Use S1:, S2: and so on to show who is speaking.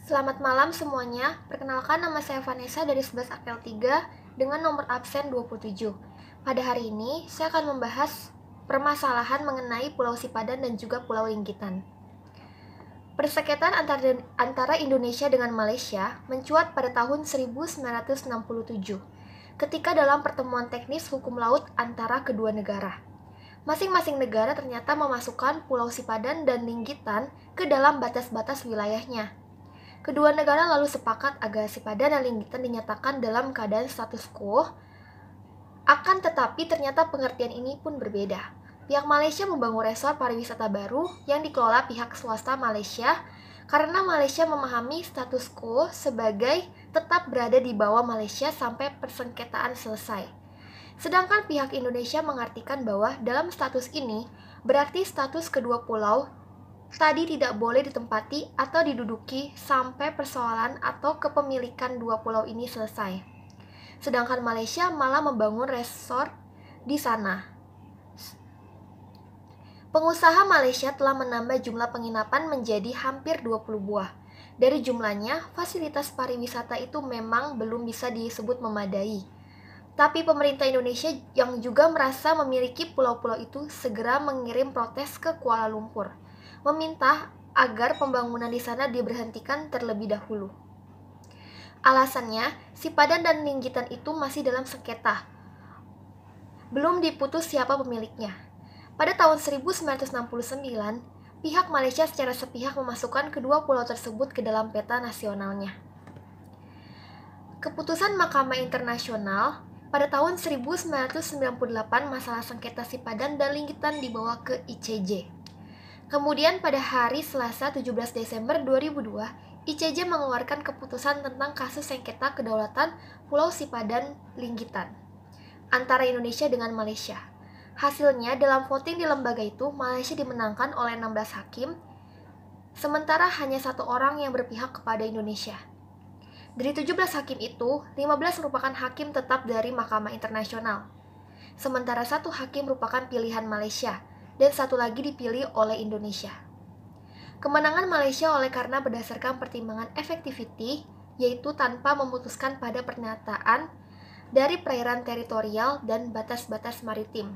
S1: Selamat malam semuanya, perkenalkan nama saya Vanessa dari 11 Akel 3 dengan nomor absen 27. Pada hari ini, saya akan membahas permasalahan mengenai Pulau Sipadan dan juga Pulau Linggitan. Persengketaan antara Indonesia dengan Malaysia mencuat pada tahun 1967, ketika dalam pertemuan teknis hukum laut antara kedua negara. Masing-masing negara ternyata memasukkan Pulau Sipadan dan Linggitan ke dalam batas-batas wilayahnya. Kedua negara lalu sepakat agar Sipadan dan Linggitan dinyatakan dalam keadaan status quo. Akan tetapi ternyata pengertian ini pun berbeda. Pihak Malaysia membangun resort pariwisata baru yang dikelola pihak swasta Malaysia karena Malaysia memahami status quo sebagai tetap berada di bawah Malaysia sampai persengketaan selesai. Sedangkan pihak Indonesia mengartikan bahwa dalam status ini berarti status kedua pulau tadi tidak boleh ditempati atau diduduki sampai persoalan atau kepemilikan dua pulau ini selesai. Sedangkan Malaysia malah membangun resort di sana. Pengusaha Malaysia telah menambah jumlah penginapan menjadi hampir 20 buah. Dari jumlahnya, fasilitas pariwisata itu memang belum bisa disebut memadai. Tapi pemerintah Indonesia yang juga merasa memiliki pulau-pulau itu segera mengirim protes ke Kuala Lumpur, meminta agar pembangunan di sana diberhentikan terlebih dahulu. Alasannya, Sipadan dan Linggitan itu masih dalam sengketa. Belum diputus siapa pemiliknya. Pada tahun 1969, pihak Malaysia secara sepihak memasukkan kedua pulau tersebut ke dalam peta nasionalnya. Keputusan Mahkamah Internasional pada tahun 1998 masalah sengketa Sipadan dan Linggitan dibawa ke ICJ. Kemudian pada hari Selasa 17 Desember 2002, ICJ mengeluarkan keputusan tentang kasus sengketa kedaulatan Pulau Sipadan Linggitan antara Indonesia dengan Malaysia. Hasilnya dalam voting di lembaga itu, Malaysia dimenangkan oleh 16 hakim, sementara hanya satu orang yang berpihak kepada Indonesia. Dari 17 hakim itu, 15 merupakan hakim tetap dari Mahkamah Internasional, sementara satu hakim merupakan pilihan Malaysia, dan satu lagi dipilih oleh Indonesia. Kemenangan Malaysia oleh karena berdasarkan pertimbangan efektiviti, yaitu tanpa memutuskan pada pernyataan dari perairan teritorial dan batas-batas maritim.